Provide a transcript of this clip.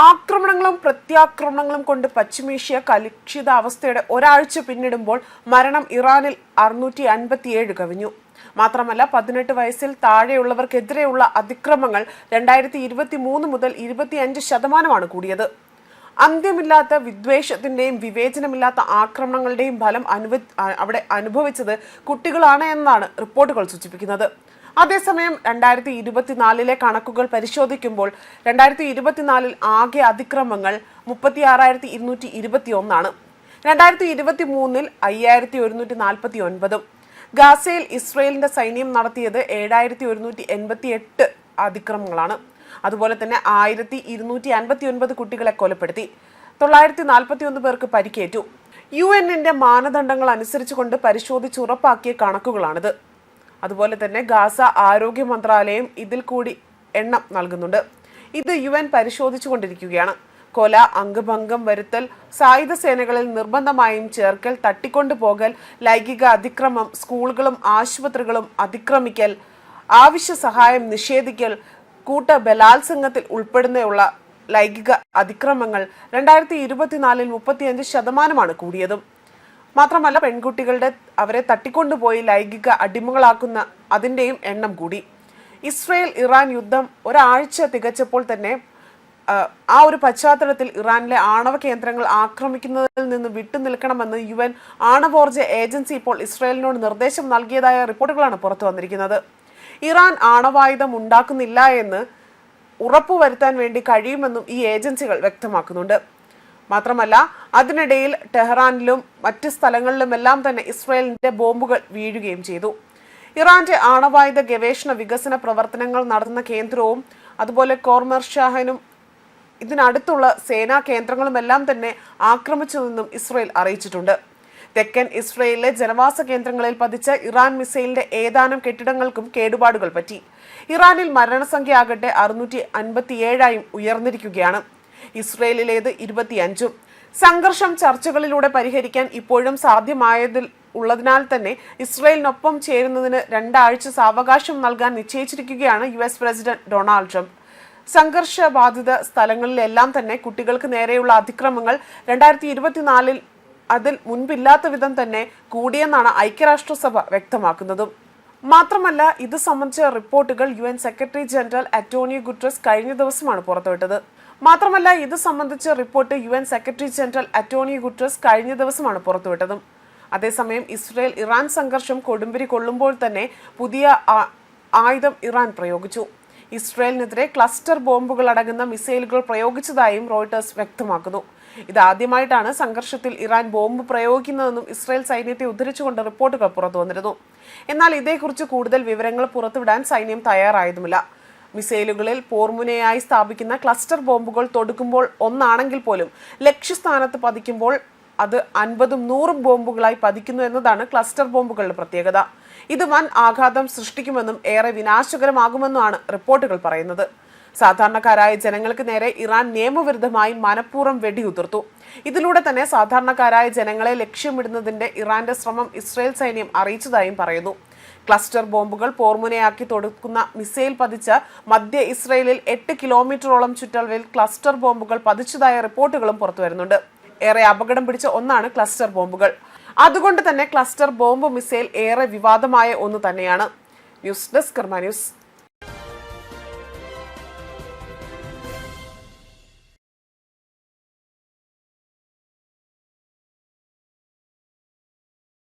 ആക്രമണങ്ങളും പ്രത്യാക്രമണങ്ങളും കൊണ്ട് പശ്ചിമേഷ്യ കലുഷിതാവസ്ഥയുടെ ഒരാഴ്ച പിന്നിടുമ്പോൾ മരണം ഇറാനിൽ 657 കവിഞ്ഞു. മാത്രമല്ല 18 വയസ്സിൽ താഴെയുള്ളവർക്കെതിരെയുള്ള അതിക്രമങ്ങൾ 2023 മുതൽ 25% കൂടിയത്. അന്ത്യമില്ലാത്ത വിദ്വേഷത്തിന്റെയും വിവേചനമില്ലാത്ത ആക്രമണങ്ങളുടെയും ഫലം അവിടെ അനുഭവിച്ചത് കുട്ടികളാണ് എന്നാണ് റിപ്പോർട്ടുകൾ സൂചിപ്പിക്കുന്നത്. അതേസമയം 2024 കണക്കുകൾ പരിശോധിക്കുമ്പോൾ 2024 ആകെ അതിക്രമങ്ങൾ 36,221 2023 5,149. ഗാസയിൽ ഇസ്രയേലിന്റെ സൈന്യം നടത്തിയത് 7,188 അതിക്രമങ്ങളാണ്. അതുപോലെ തന്നെ 1,259 കുട്ടികളെ കൊലപ്പെടുത്തി, 941 പേർക്ക് പരിക്കേറ്റു. UN-ന്റെ മാനദണ്ഡങ്ങൾ അനുസരിച്ചുകൊണ്ട് പരിശോധിച്ചുറപ്പാക്കിയ കണക്കുകളാണിത്. അതുപോലെ തന്നെ ഗാസ ആരോഗ്യ മന്ത്രാലയം ഇതിൽ കൂടി എണ്ണം നൽകുന്നുണ്ട്. ഇത് UN പരിശോധിച്ചുകൊണ്ടിരിക്കുകയാണ്. കൊല, അംഗഭംഗം വരുത്തൽ, സായുധ സേനകളിൽ നിർബന്ധമായും ചേർക്കൽ, തട്ടിക്കൊണ്ടുപോകൽ, ലൈംഗിക അതിക്രമം, സ്കൂളുകളും ആശുപത്രികളും അതിക്രമിക്കൽ, ആവശ്യ സഹായം നിഷേധിക്കൽ, കൂട്ട ബലാത്സംഗത്തിൽ ഉൾപ്പെടുന്നയുള്ള ലൈംഗിക അതിക്രമങ്ങൾ 2024 35% കൂടിയതും. മാത്രമല്ല അവരെ തട്ടിക്കൊണ്ടുപോയി ലൈംഗിക അടിമകളാക്കുന്ന അതിൻ്റെയും എണ്ണം കൂടി. ഇസ്രയേൽ ഇറാൻ യുദ്ധം ഒരാഴ്ച തികച്ചപ്പോൾ തന്നെ ആ ഒരു പശ്ചാത്തലത്തിൽ ഇറാനിലെ ആണവ കേന്ദ്രങ്ങൾ ആക്രമിക്കുന്നതിൽ നിന്ന് വിട്ടുനിൽക്കണമെന്ന് UN ആണവോർജ ഏജൻസി ഇപ്പോൾ ഇസ്രയേലിനോട് നിർദ്ദേശം നൽകിയതായ റിപ്പോർട്ടുകളാണ് പുറത്തു വന്നിരിക്കുന്നത്. ഇറാൻ ആണവായുധം ഉണ്ടാക്കുന്നില്ല എന്ന് ഉറപ്പുവരുത്താൻ വേണ്ടി കഴിയുമെന്നും ഈ ഏജൻസികൾ വ്യക്തമാക്കുന്നുണ്ട്. മാത്രമല്ല അതിനിടയിൽ ടെഹ്റാനിലും മറ്റ് സ്ഥലങ്ങളിലുമെല്ലാം തന്നെ ഇസ്രയേലിന്റെ ബോംബുകൾ വീഴുകയും ചെയ്തു. ഇറാന്റെ ആണവായുധ ഗവേഷണ വികസന പ്രവർത്തനങ്ങൾ നടത്തുന്ന കേന്ദ്രവും അതുപോലെ കോർമർഷാഹനും ഇതിനടുത്തുള്ള സേനാ കേന്ദ്രങ്ങളുമെല്ലാം തന്നെ ആക്രമിച്ചതെന്നും ഇസ്രയേൽ അറിയിച്ചിട്ടുണ്ട്. തെക്കൻ ഇസ്രയേലിലെ ജനവാസ കേന്ദ്രങ്ങളിൽ പതിച്ച ഇറാൻ മിസൈലിന്റെ ഏതാനും കെട്ടിടങ്ങൾക്കും കേടുപാടുകൾ പറ്റി. ഇറാനിൽ മരണസംഖ്യ ആകട്ടെ 657 ഉയർന്നിരിക്കുകയാണ്. ഇസ്രയേലിലേത് 25. സംഘർഷം ചർച്ചകളിലൂടെ പരിഹരിക്കാൻ ഇപ്പോഴും ഉള്ളതിനാൽ തന്നെ ഇസ്രയേലിനൊപ്പം ചേരുന്നതിന് 2 ആഴ്ച സാവകാശം നൽകാൻ നിശ്ചയിച്ചിരിക്കുകയാണ് US പ്രസിഡന്റ് ഡൊണാൾഡ് ട്രംപ്. സംഘർഷബാധിത സ്ഥലങ്ങളിലെല്ലാം തന്നെ കുട്ടികൾക്ക് നേരെയുള്ള അതിക്രമങ്ങൾ 2024 അതിൽ മുൻപില്ലാത്ത വിധം തന്നെ കൂടിയെന്നാണ് ഐക്യരാഷ്ട്രസഭ വ്യക്തമാക്കുന്നതും. മാത്രമല്ല ഇത് സംബന്ധിച്ച റിപ്പോർട്ടുകൾ UN secretary general Antonio Guterres കഴിഞ്ഞ ദിവസമാണ് പുറത്തുവിട്ടത്. അതേസമയം ഇസ്രയേൽ ഇറാൻ സംഘർഷം കൊടുമ്പിരി കൊള്ളുമ്പോൾ തന്നെ പുതിയ ആയുധം ഇറാൻ പ്രയോഗിച്ചു. ഇസ്രയേലിനെതിരെ ക്ലസ്റ്റർ ബോംബുകൾ അടങ്ങുന്ന മിസൈലുകൾ പ്രയോഗിച്ചതായും റോയിട്ടേഴ്സ് വ്യക്തമാക്കുന്നു. ഇതാദ്യമായിട്ടാണ് സംഘർഷത്തിൽ ഇറാൻ ബോംബ് പ്രയോഗിക്കുന്നതെന്നും ഇസ്രയേൽ സൈന്യത്തെ ഉദ്ധരിച്ചുകൊണ്ട് റിപ്പോർട്ടുകൾ പുറത്തു വന്നിരുന്നു. എന്നാൽ ഇതേക്കുറിച്ച് കൂടുതൽ വിവരങ്ങൾ പുറത്തുവിടാൻ സൈന്യം തയ്യാറായതുമില്ല. മിസൈലുകളിൽ പോർമുനയായി സ്ഥാപിക്കുന്ന ക്ലസ്റ്റർ ബോംബുകൾ തൊടുക്കുമ്പോൾ ഒന്നാണെങ്കിൽ പോലും ലക്ഷ്യസ്ഥാനത്ത് പതിക്കുമ്പോൾ അത് 50ഉം 100ഉം ബോംബുകളായി പതിക്കുന്നു എന്നതാണ് ക്ലസ്റ്റർ ബോംബുകളുടെ പ്രത്യേകത. ഇത് വൻ ആഘാതം സൃഷ്ടിക്കുമെന്നും ഏറെ വിനാശകരമാകുമെന്നുമാണ് റിപ്പോർട്ടുകൾ പറയുന്നത്. സാധാരണക്കാരായ ജനങ്ങൾക്ക് നേരെ ഇറാൻ നിയമവിരുദ്ധമായി മനഃപൂർവ്വം വെടിയുതിർത്തു. ഇതിലൂടെ തന്നെ സാധാരണക്കാരായ ജനങ്ങളെ ലക്ഷ്യമിടുന്നതിന്റെ ഇറാന്റെ ശ്രമം ഇസ്രയേൽ സൈന്യം അറിയിച്ചതായും പറയുന്നു. ക്ലസ്റ്റർ ബോംബുകൾ പോർമുനയാക്കി തൊടുക്കുന്ന മിസൈൽ പതിച്ച മധ്യ ഇസ്രയേലിൽ 8 കിലോമീറ്ററോളം ചുറ്റളവിൽ ക്ലസ്റ്റർ ബോംബുകൾ പതിച്ചതായ റിപ്പോർട്ടുകളും പുറത്തുവരുന്നുണ്ട്. ഏറെ അപകടം പിടിച്ച ഒന്നാണ് ക്ലസ്റ്റർ ബോംബുകൾ. അതുകൊണ്ട് തന്നെ ക്ലസ്റ്റർ ബോംബ് മിസൈൽ ഏറെ വിവാദമായ ഒന്ന് തന്നെയാണ്. ന്യൂസ് ഡെസ്ക് കർമ്മ ന്യൂസ്.